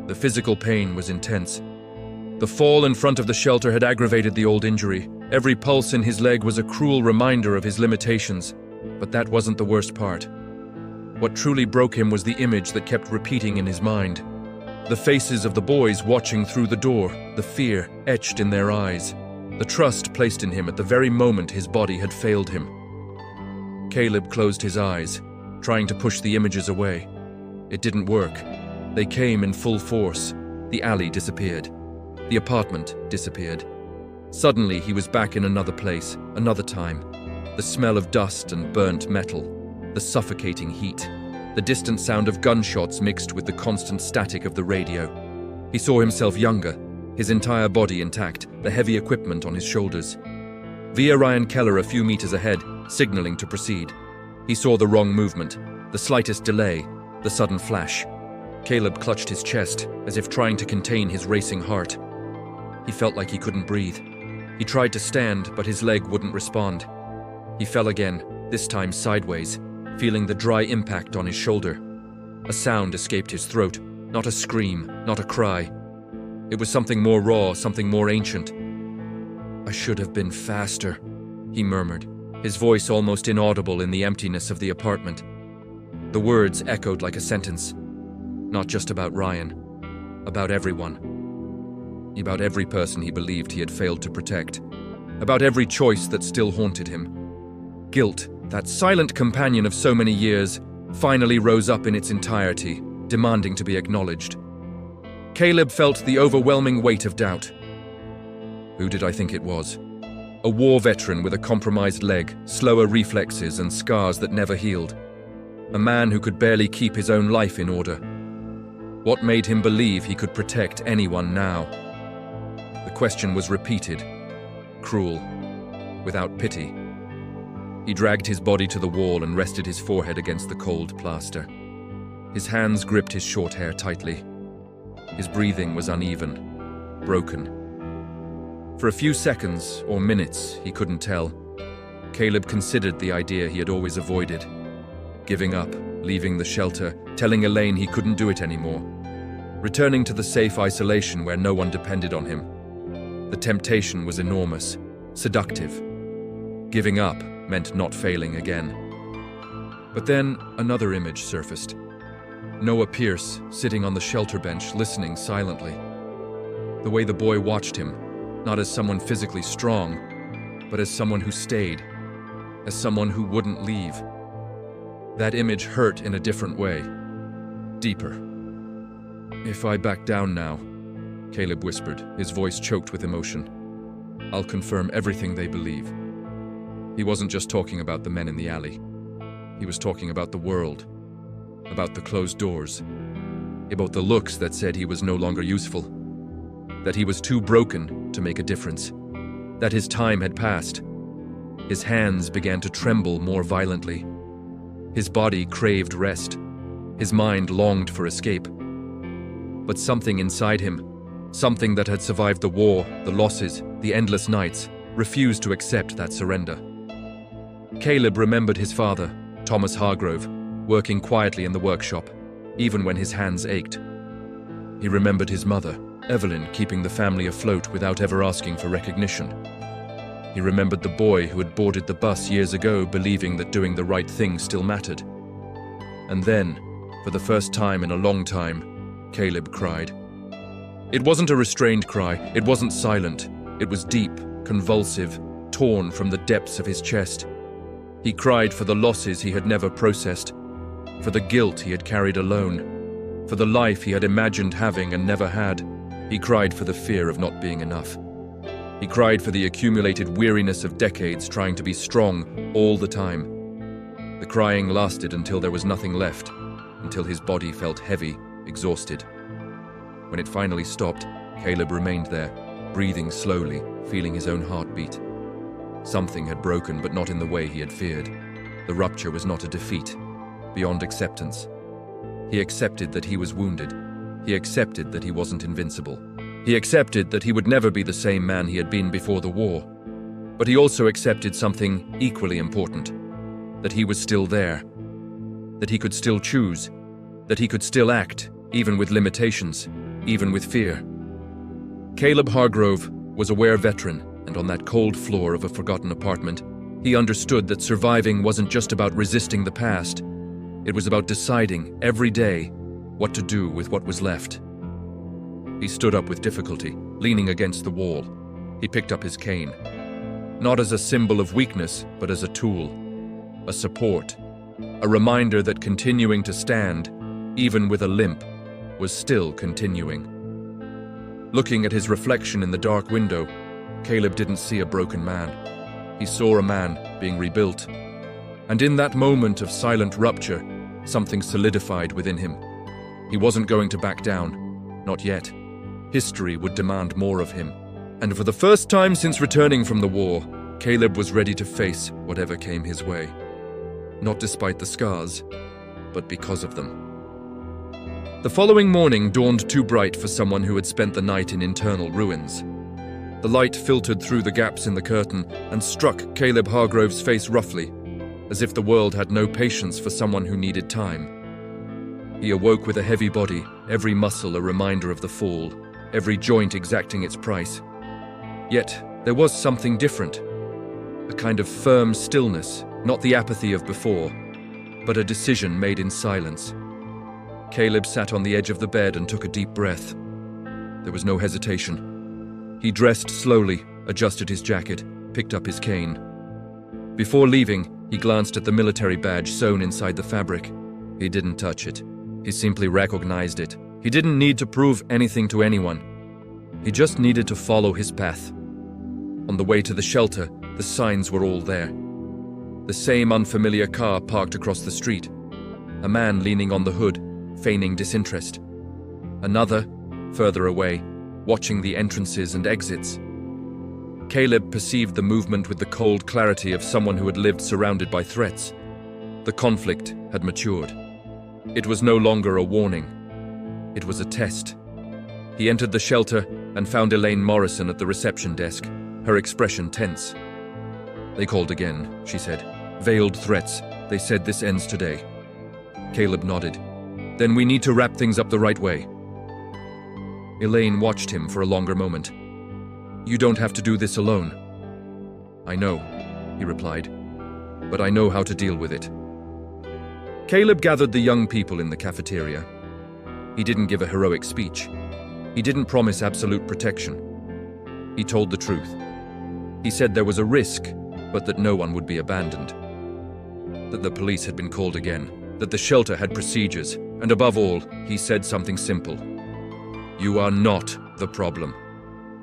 Speaker 1: The physical pain was intense. The fall in front of the shelter had aggravated the old injury. Every pulse in his leg was a cruel reminder of his limitations, but that wasn't the worst part. What truly broke him was the image that kept repeating in his mind. The faces of the boys watching through the door, the fear etched in their eyes, the trust placed in him at the very moment his body had failed him. Caleb closed his eyes, trying to push the images away. It didn't work. They came in full force. The alley disappeared. The apartment disappeared. Suddenly, he was back in another place, another time. The smell of dust and burnt metal, the suffocating heat, the distant sound of gunshots mixed with the constant static of the radio. He saw himself younger, his entire body intact, the heavy equipment on his shoulders. Via Ryan Keller a few meters ahead, signaling to proceed. He saw the wrong movement, the slightest delay, the sudden flash. Caleb clutched his chest, as if trying to contain his racing heart. He felt like he couldn't breathe. He tried to stand, but his leg wouldn't respond. He fell again, this time sideways, feeling the dry impact on his shoulder. A sound escaped his throat, not a scream, not a cry. It was something more raw, something more ancient. "I should have been faster," he murmured, his voice almost inaudible in the emptiness of the apartment. The words echoed like a sentence, not just about Ryan, about everyone. About every person he believed he had failed to protect. About every choice that still haunted him. Guilt, that silent companion of so many years, finally rose up in its entirety, demanding to be acknowledged. Caleb felt the overwhelming weight of doubt. Who did I think it was? A war veteran with a compromised leg, slower reflexes, and scars that never healed. A man who could barely keep his own life in order. What made him believe he could protect anyone now? The question was repeated, cruel, without pity. He dragged his body to the wall and rested his forehead against the cold plaster. His hands gripped his short hair tightly. His breathing was uneven, broken. For a few seconds, or minutes, he couldn't tell, Caleb considered the idea he had always avoided. Giving up, leaving the shelter, telling Elaine he couldn't do it anymore. Returning to the safe isolation where no one depended on him. The temptation was enormous, seductive. Giving up meant not failing again. But then another image surfaced. Noah Pierce sitting on the shelter bench listening silently. The way the boy watched him, not as someone physically strong, but as someone who stayed, as someone who wouldn't leave. That image hurt in a different way, deeper. If I back down now, Caleb whispered, his voice choked with emotion, I'll confirm everything they believe. He wasn't just talking about the men in the alley. He was talking about the world, about the closed doors, about the looks that said he was no longer useful, that he was too broken to make a difference, that his time had passed. His hands began to tremble more violently. His body craved rest. His mind longed for escape. But something inside him, something that had survived the war, the losses, the endless nights, refused to accept that surrender. Caleb remembered his father, Thomas Hargrove, working quietly in the workshop, even when his hands ached. He remembered his mother, Evelyn, keeping the family afloat without ever asking for recognition. He remembered the boy who had boarded the bus years ago believing that doing the right thing still mattered. And then, for the first time in a long time, Caleb cried. It wasn't a restrained cry, it wasn't silent. It was deep, convulsive, torn from the depths of his chest. He cried for the losses he had never processed, for the guilt he had carried alone, for the life he had imagined having and never had. He cried for the fear of not being enough. He cried for the accumulated weariness of decades trying to be strong all the time. The crying lasted until there was nothing left, until his body felt heavy, exhausted. When it finally stopped, Caleb remained there, breathing slowly, feeling his own heartbeat. Something had broken, but not in the way he had feared. The rupture was not a defeat, beyond acceptance. He accepted that he was wounded. He accepted that he wasn't invincible. He accepted that he would never be the same man he had been before the war. But he also accepted something equally important, that he was still there, that he could still choose, that he could still act, even with limitations, even with fear. Caleb Hargrove was a war veteran, and on that cold floor of a forgotten apartment, he understood that surviving wasn't just about resisting the past. It was about deciding, every day, what to do with what was left. He stood up with difficulty, leaning against the wall. He picked up his cane. Not as a symbol of weakness, but as a tool, a support, a reminder that continuing to stand, even with a limp, was still continuing. Looking at his reflection in the dark window, Caleb didn't see a broken man. He saw a man being rebuilt. And in that moment of silent rupture, something solidified within him. He wasn't going to back down, not yet. History would demand more of him. And for the first time since returning from the war, Caleb was ready to face whatever came his way. Not despite the scars, but because of them. The following morning dawned too bright for someone who had spent the night in internal ruins. The light filtered through the gaps in the curtain and struck Caleb Hargrove's face roughly, as if the world had no patience for someone who needed time. He awoke with a heavy body, every muscle a reminder of the fall, every joint exacting its price. Yet, there was something different. A kind of firm stillness, not the apathy of before, but a decision made in silence. Caleb sat on the edge of the bed and took a deep breath. There was no hesitation. He dressed slowly, adjusted his jacket, picked up his cane. Before leaving, he glanced at the military badge sewn inside the fabric. He didn't touch it. He simply recognized it. He didn't need to prove anything to anyone. He just needed to follow his path. On the way to the shelter, the signs were all there. The same unfamiliar car parked across the street. A man leaning on the hood, feigning disinterest. Another, further away, watching the entrances and exits. Caleb perceived the movement with the cold clarity of someone who had lived surrounded by threats. The conflict had matured. It was no longer a warning. It was a test. He entered the shelter and found Elaine Morrison at the reception desk, her expression tense. "They called again," she said. "Veiled threats. They said this ends today." Caleb nodded. "Then we need to wrap things up the right way." Elaine watched him for a longer moment. "You don't have to do this alone." "I know," he replied, "but I know how to deal with it." Caleb gathered the young people in the cafeteria. He didn't give a heroic speech. He didn't promise absolute protection. He told the truth. He said there was a risk, but that no one would be abandoned. That the police had been called again, that the shelter had procedures, and above all, he said something simple. "You are not the problem.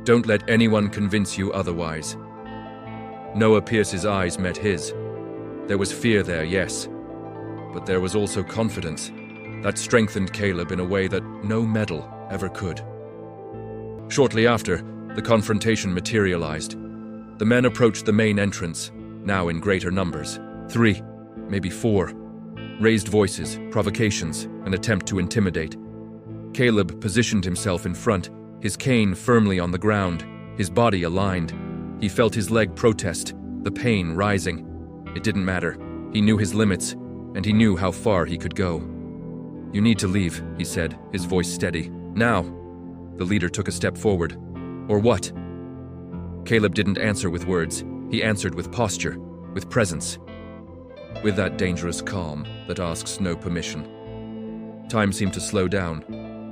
Speaker 1: Don't let anyone convince you otherwise." Noah Pierce's eyes met his. There was fear there, yes, but there was also confidence. That strengthened Caleb in a way that no medal ever could. Shortly after, the confrontation materialized. The men approached the main entrance, now in greater numbers. 3, maybe 4. Raised voices, provocations, an attempt to intimidate. Caleb positioned himself in front, his cane firmly on the ground, his body aligned. He felt his leg protest, the pain rising. It didn't matter. He knew his limits, and he knew how far he could go. "You need to leave," he said, his voice steady. "Now." The leader took a step forward. "Or what?" Caleb didn't answer with words. He answered with posture, with presence. With that dangerous calm that asks no permission. Time seemed to slow down.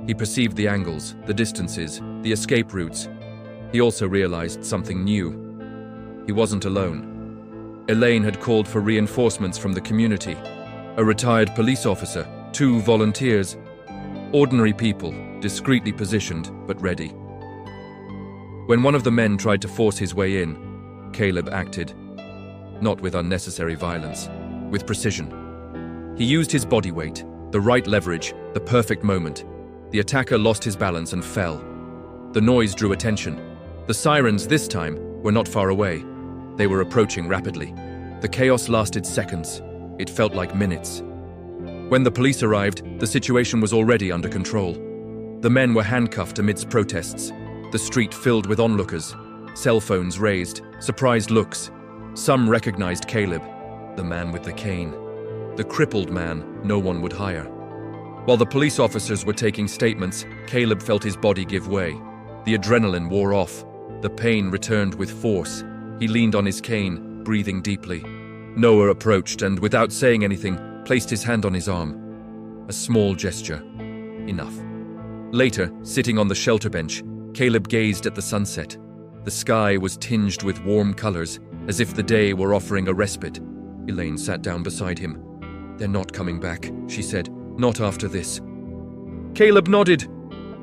Speaker 1: He perceived the angles, the distances, the escape routes. He also realized something new. He wasn't alone. Elaine had called for reinforcements from the community. A retired police officer, 2 volunteers. Ordinary people, discreetly positioned but ready. When one of the men tried to force his way in, Caleb acted. Not with unnecessary violence, with precision. He used his body weight, the right leverage, the perfect moment. The attacker lost his balance and fell. The noise drew attention. The sirens this time were not far away. They were approaching rapidly. The chaos lasted seconds. It felt like minutes. When the police arrived, the situation was already under control. The men were handcuffed amidst protests. The street filled with onlookers. Cell phones raised, surprised looks. Some recognized Caleb, the man with the cane. The crippled man no one would hire. While the police officers were taking statements, Caleb felt his body give way. The adrenaline wore off. The pain returned with force. He leaned on his cane, breathing deeply. Noah approached and, without saying anything, placed his hand on his arm. A small gesture. Enough. Later, sitting on the shelter bench, Caleb gazed at the sunset. The sky was tinged with warm colors, as if the day were offering a respite. Elaine sat down beside him. "They're not coming back," she said. "Not after this." Caleb nodded.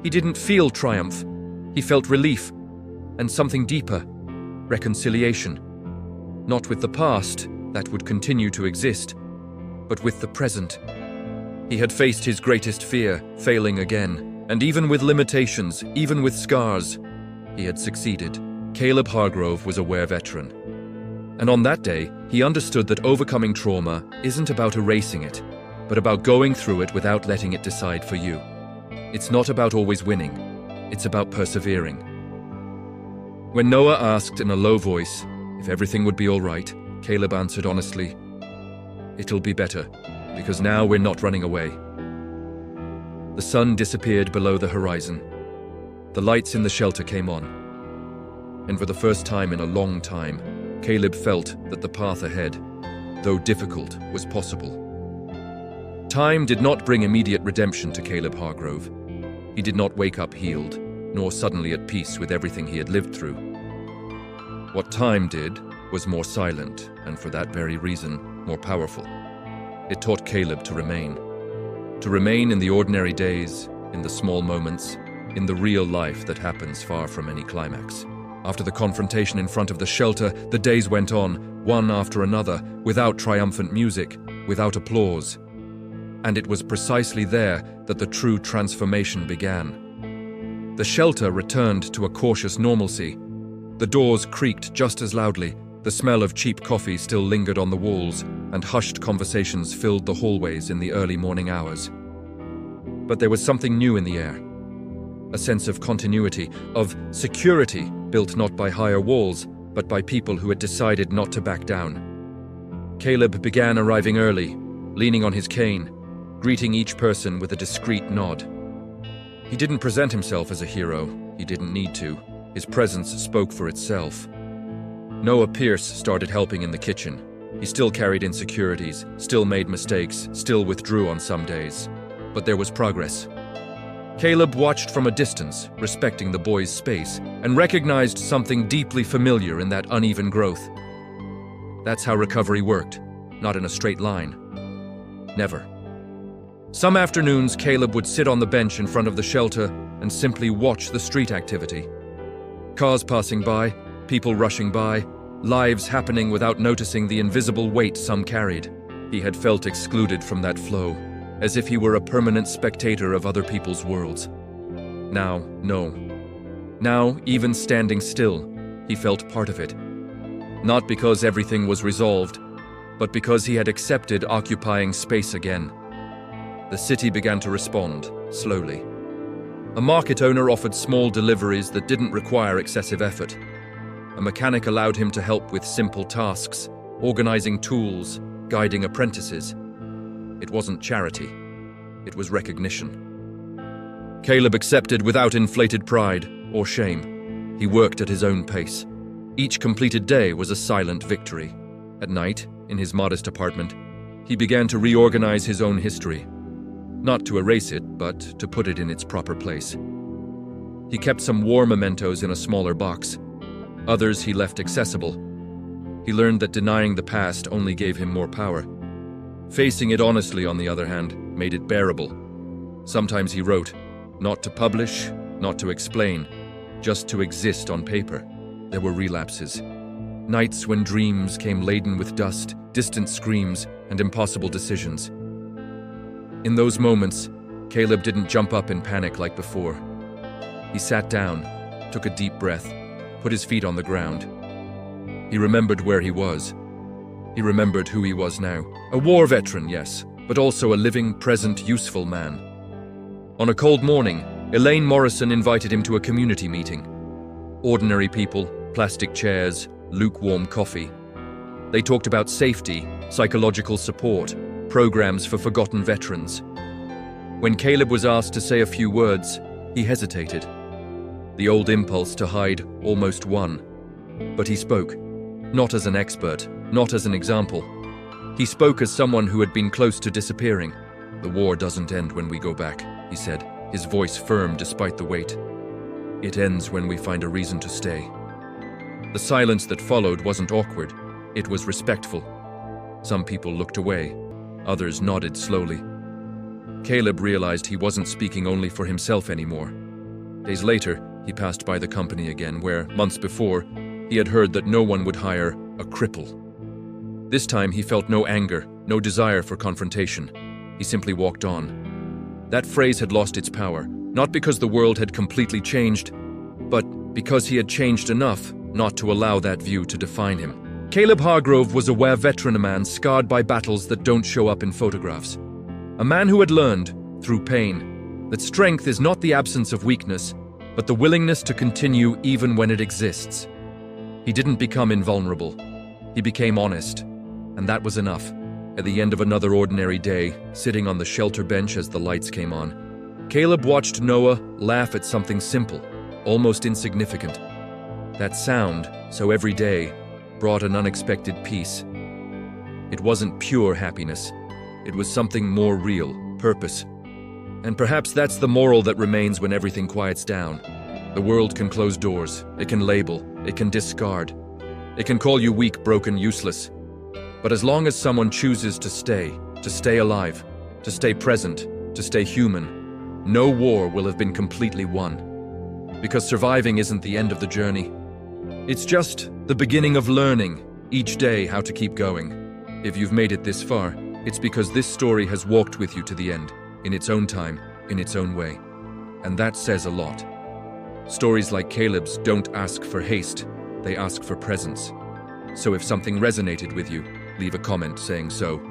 Speaker 1: He didn't feel triumph. He felt relief, and something deeper. Reconciliation. Not with the past, that would continue to exist, but with the present. He had faced his greatest fear, failing again, and even with limitations, even with scars, he had succeeded. Caleb Hargrove was a war veteran. And on that day, he understood that overcoming trauma isn't about erasing it, but about going through it without letting it decide for you. It's not about always winning. It's about persevering. When Noah asked in a low voice if everything would be all right, Caleb answered honestly, "It'll be better, because now we're not running away." The sun disappeared below the horizon. The lights in the shelter came on. And for the first time in a long time, Caleb felt that the path ahead, though difficult, was possible. Time did not bring immediate redemption to Caleb Hargrove. He did not wake up healed. nor suddenly at peace with everything he had lived through. What time did was more silent, and for that very reason, more powerful. It taught Caleb to remain. To remain in the ordinary days, in the small moments, in the real life that happens far from any climax. After the confrontation in front of the shelter, the days went on, one after another, without triumphant music, without applause. And it was precisely there that the true transformation began. The shelter returned to a cautious normalcy. The doors creaked just as loudly, the smell of cheap coffee still lingered on the walls, and hushed conversations filled the hallways in the early morning hours. But there was something new in the air. A sense of continuity, of security, built not by higher walls, but by people who had decided not to back down. Caleb began arriving early, leaning on his cane, greeting each person with a discreet nod. He didn't present himself as a hero. He didn't need to. His presence spoke for itself. Noah Pierce started helping in the kitchen. He still carried insecurities, still made mistakes, still withdrew on some days. But there was progress. Caleb watched from a distance, respecting the boy's space, and recognized something deeply familiar in that uneven growth. That's how recovery worked, not in a straight line. Never. Some afternoons, Caleb would sit on the bench in front of the shelter and simply watch the street activity. Cars passing by, people rushing by, lives happening without noticing the invisible weight some carried. He had felt excluded from that flow, as if he were a permanent spectator of other people's worlds. Now, no. Now, even standing still, he felt part of it. Not because everything was resolved, but because he had accepted occupying space again. The city began to respond, slowly. A market owner offered small deliveries that didn't require excessive effort. A mechanic allowed him to help with simple tasks, organizing tools, guiding apprentices. It wasn't charity. It was recognition. Caleb accepted without inflated pride or shame. He worked at his own pace. Each completed day was a silent victory. At night, in his modest apartment, he began to reorganize his own history. Not to erase it, but to put it in its proper place. He kept some war mementos in a smaller box. Others he left accessible. He learned that denying the past only gave him more power. Facing it honestly, on the other hand, made it bearable. Sometimes he wrote, not to publish, not to explain, just to exist on paper. There were relapses. Nights when dreams came laden with dust, distant screams, and impossible decisions. In those moments, Caleb didn't jump up in panic like before. He sat down, took a deep breath, put his feet on the ground. He remembered where he was. He remembered who he was now. A war veteran, yes, but also a living, present, useful man. On a cold morning, Elaine Morrison invited him to a community meeting. Ordinary people, plastic chairs, lukewarm coffee. They talked about safety, psychological support, programs for forgotten veterans. When Caleb was asked to say a few words, he hesitated. The old impulse to hide almost won. But he spoke, not as an expert, not as an example. He spoke as someone who had been close to disappearing. The war doesn't end when we go back, he said, his voice firm despite the weight. It ends when we find a reason to stay. The silence that followed wasn't awkward, it was respectful. Some people looked away, others nodded slowly. Caleb realized he wasn't speaking only for himself anymore. Days later, he passed by the company again where, months before, he had heard that no one would hire a cripple. This time he felt no anger, no desire for confrontation. He simply walked on. That phrase had lost its power, not because the world had completely changed, but because he had changed enough not to allow that view to define him. Caleb Hargrove was a war veteran, a man scarred by battles that don't show up in photographs. A man who had learned, through pain, that strength is not the absence of weakness, but the willingness to continue even when it exists. He didn't become invulnerable. He became honest, and that was enough. At the end of another ordinary day, sitting on the shelter bench as the lights came on, Caleb watched Noah laugh at something simple, almost insignificant. That sound, so everyday, brought an unexpected peace. It wasn't pure happiness. It was something more real, purpose. And perhaps that's the moral that remains when everything quiets down. The world can close doors, it can label, it can discard. It can call you weak, broken, useless. But as long as someone chooses to stay alive, to stay present, to stay human, no war will have been completely won. Because surviving isn't the end of the journey. It's just the beginning of learning each day how to keep going. If you've made it this far, it's because this story has walked with you to the end, in its own time, in its own way. And that says a lot. Stories like Caleb's don't ask for haste, they ask for presence. So if something resonated with you, leave a comment saying so.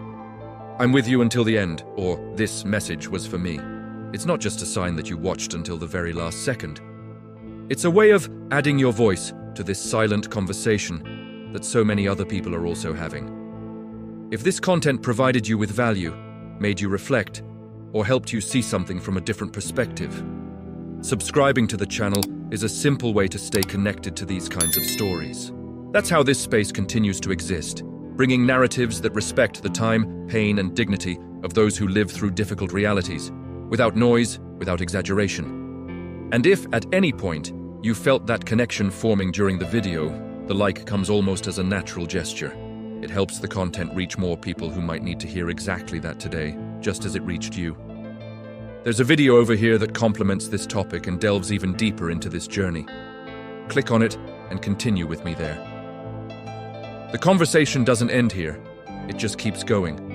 Speaker 1: I'm with you until the end, or this message was for me. It's not just a sign that you watched until the very last second. It's a way of adding your voice to this silent conversation that so many other people are also having. If this content provided you with value, made you reflect, or helped you see something from a different perspective, subscribing to the channel is a simple way to stay connected to these kinds of stories. That's how this space continues to exist, bringing narratives that respect the time, pain, and dignity of those who live through difficult realities, without noise, without exaggeration. And if, at any point, you felt that connection forming during the video, the like comes almost as a natural gesture. It helps the content reach more people who might need to hear exactly that today, just as it reached you. There's a video over here that complements this topic and delves even deeper into this journey. Click on it and continue with me there. The conversation doesn't end here, it just keeps going.